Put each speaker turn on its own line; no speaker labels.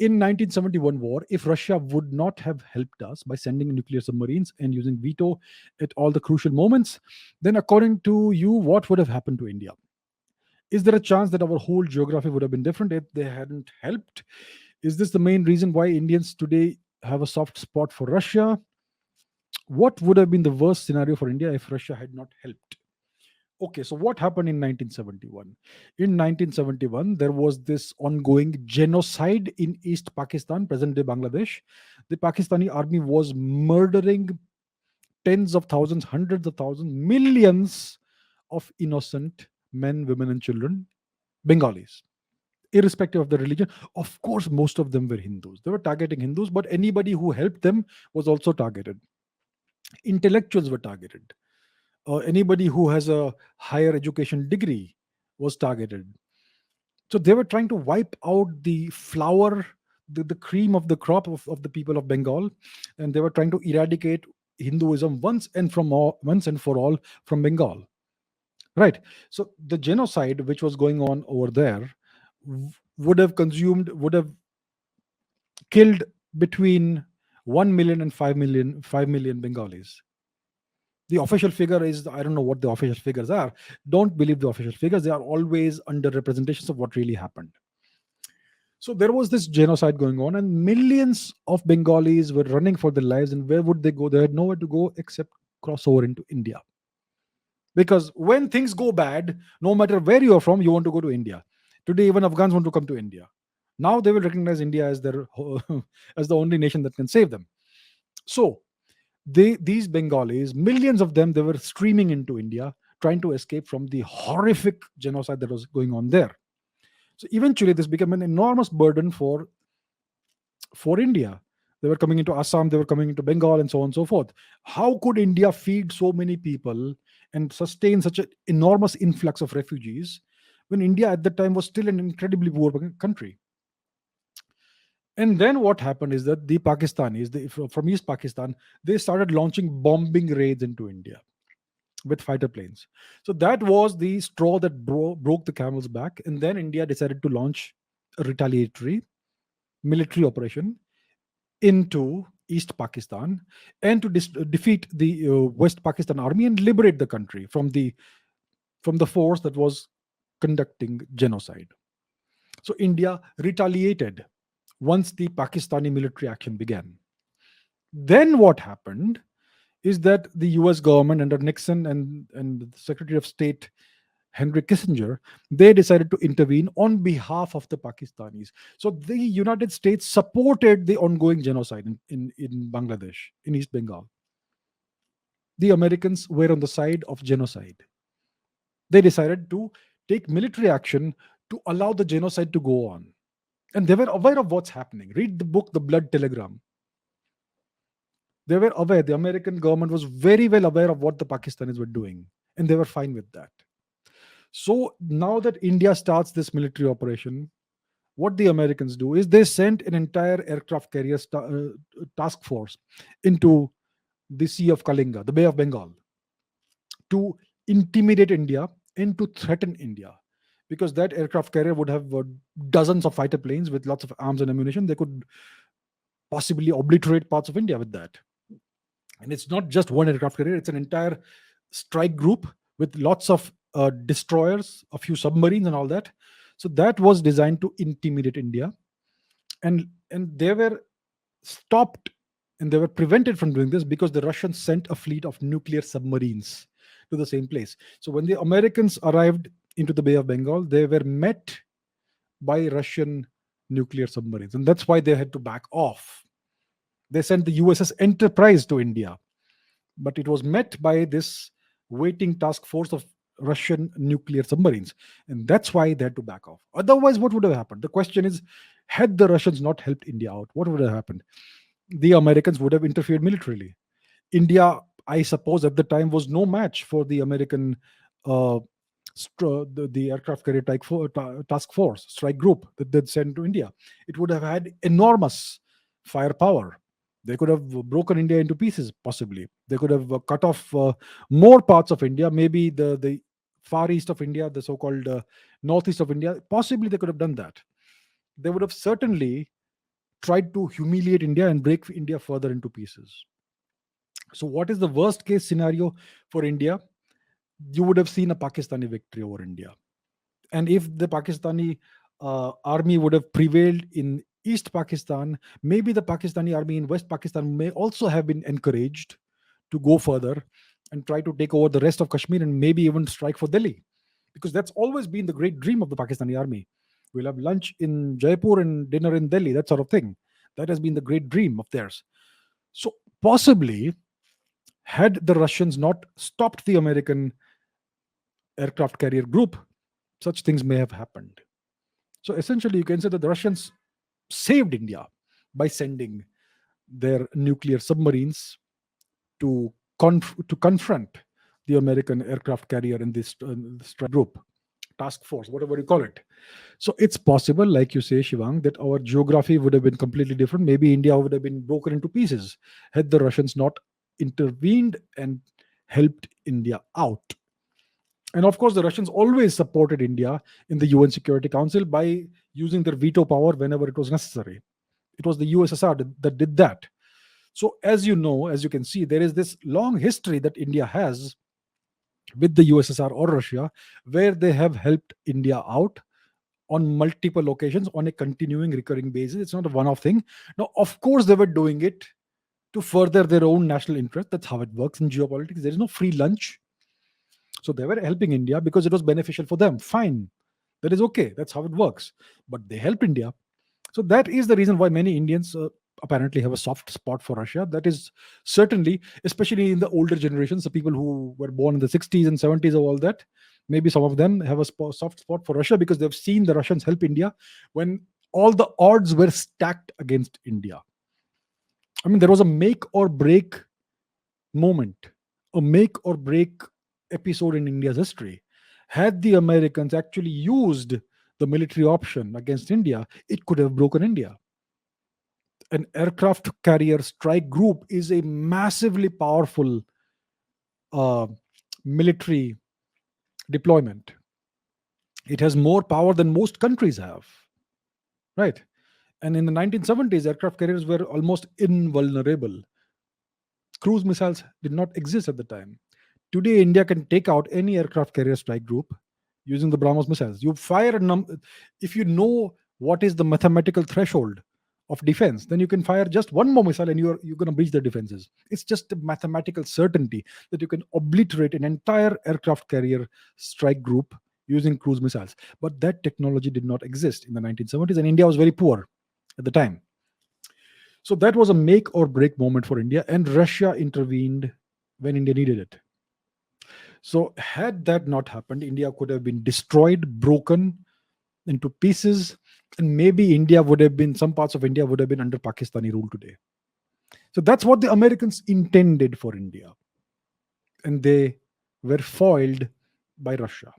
In 1971 war, if Russia would not have helped us by sending nuclear submarines and using veto at all the crucial moments, then according to you, what would have happened to India? Is there a chance that our whole geography would have been different if they hadn't helped? Is this the main reason why Indians today have a soft spot for Russia? What would have been the worst scenario for India if Russia had not helped? Okay, so what happened in 1971? In 1971, there was this ongoing genocide in East Pakistan, present day Bangladesh. The Pakistani army was murdering tens of thousands, hundreds of thousands, millions of innocent men, women, and children, Bengalis, irrespective of the religion. Of course, most of them were Hindus. They were targeting Hindus, but anybody who helped them was also targeted. Intellectuals were targeted. Anybody who has a higher education degree was targeted. So they were trying to wipe out the flower, the cream of the crop of the people of Bengal, and they were trying to eradicate Hinduism once and for all from Bengal. Right. So the genocide which was going on over there would have killed between 1 million and 5 million Bengalis. The official figure is, I don't know what the official figures are. Don't believe the official figures. They are always under representations of what really happened. So there was this genocide going on, and millions of Bengalis were running for their lives. And where would they go? They had nowhere to go except cross over into India. Because when things go bad, no matter where you are from, you want to go to India. Today, even Afghans want to come to India. Now they will recognize India as their as the only nation that can save them. So these Bengalis, millions of them, they were streaming into India, trying to escape from the horrific genocide that was going on there. So eventually, this became an enormous burden for India. They were coming into Assam, they were coming into Bengal, and so on and so forth. How could India feed so many people and sustain such an enormous influx of refugees when India at that time was still an incredibly poor country? And then what happened is that the Pakistanis, from East Pakistan, they started launching bombing raids into India with fighter planes. So that was the straw that broke the camel's back. And then India decided to launch a retaliatory military operation into East Pakistan and to defeat the West Pakistan army and liberate the country from the force that was conducting genocide. So India retaliated once the Pakistani military action began. Then what happened is that the US government under Nixon and the Secretary of State Henry Kissinger, they decided to intervene on behalf of the Pakistanis. So the United States supported the ongoing genocide in Bangladesh, in East Bengal. The Americans were on the side of genocide. They decided to take military action to allow the genocide to go on. And they were aware of what's happening. Read the book, The Blood Telegram. They were aware. The American government was very well aware of what the Pakistanis were doing, and they were fine with that. So now that India starts this military operation, what the Americans do is they send an entire aircraft carrier task force into the Sea of Kalinga, the Bay of Bengal, to intimidate India and to threaten India. Because that aircraft carrier would have dozens of fighter planes with lots of arms and ammunition. They could possibly obliterate parts of India with that. And it's not just one aircraft carrier, it's an entire strike group with lots of destroyers, a few submarines, and all that. So that was designed to intimidate India. And they were stopped and they were prevented from doing this because the Russians sent a fleet of nuclear submarines to the same place. So when the Americans arrived into the Bay of Bengal, they were met by Russian nuclear submarines. And that's why they had to back off. They sent the USS Enterprise to India, but it was met by this waiting task force of Russian nuclear submarines. And that's why they had to back off. Otherwise, what would have happened? The question is, had the Russians not helped India out, what would have happened? The Americans would have interfered militarily. India, I suppose, at the time was no match for the American uh, the aircraft carrier task force strike group that they'd sent to India. It would have had enormous firepower. They could have broken India into pieces, possibly. They could have cut off more parts of India, maybe the far east of India, the so called northeast of India. Possibly they could have done that. They would have certainly tried to humiliate India and break India further into pieces. So, what is the worst case scenario for India? You would have seen a Pakistani victory over India. And if the Pakistani army would have prevailed in East Pakistan, maybe the Pakistani army in West Pakistan may also have been encouraged to go further and try to take over the rest of Kashmir and maybe even strike for Delhi. Because that's always been the great dream of the Pakistani army. We'll have lunch in Jaipur and dinner in Delhi, that sort of thing. That has been the great dream of theirs. So, possibly, had the Russians not stopped the American aircraft carrier group, such things may have happened. So essentially, you can say that the Russians saved India by sending their nuclear submarines to to confront the American aircraft carrier in this strike group, task force, whatever you call it. So it's possible, like you say, Shivang, that our geography would have been completely different. Maybe India would have been broken into pieces had the Russians not intervened and helped India out. And of course, the Russians always supported India in the UN Security Council by using their veto power whenever it was necessary. It was the USSR that did that. So, as you know, as you can see, there is this long history that India has with the USSR or Russia, where they have helped India out on multiple occasions on a continuing, recurring basis. It's not a one off thing. Now, of course, they were doing it to further their own national interest. That's how it works in geopolitics. There is no free lunch. So they were helping India because it was beneficial for them. Fine. That is okay. That's how it works. But they helped India. So that is the reason why many Indians apparently have a soft spot for Russia. That is certainly, especially in the older generations, the people who were born in the 60s and 70s, or all that, maybe some of them have a soft spot for Russia because they've seen the Russians help India when all the odds were stacked against India. I mean, there was a make or break moment, a make or break episode in India's history. Had the Americans actually used the military option against India, it could have broken India. An aircraft carrier strike group is a massively powerful uh, military deployment. It has more power than most countries have, right? And in the 1970s, aircraft carriers were almost invulnerable. Cruise missiles did not exist at the time. Today, India can take out any aircraft carrier strike group using the BrahMos missiles. You fire if you know what is the mathematical threshold of defense, then you can fire just one more missile and you're going to breach the defenses. It's just a mathematical certainty that you can obliterate an entire aircraft carrier strike group using cruise missiles. But that technology did not exist in the 1970s, and India was very poor at the time. So that was a make or break moment for India, and Russia intervened when India needed it. So, had that not happened, India could have been destroyed, broken into pieces, and maybe some parts of India would have been under Pakistani rule today. So, that's what the Americans intended for India. And they were foiled by Russia.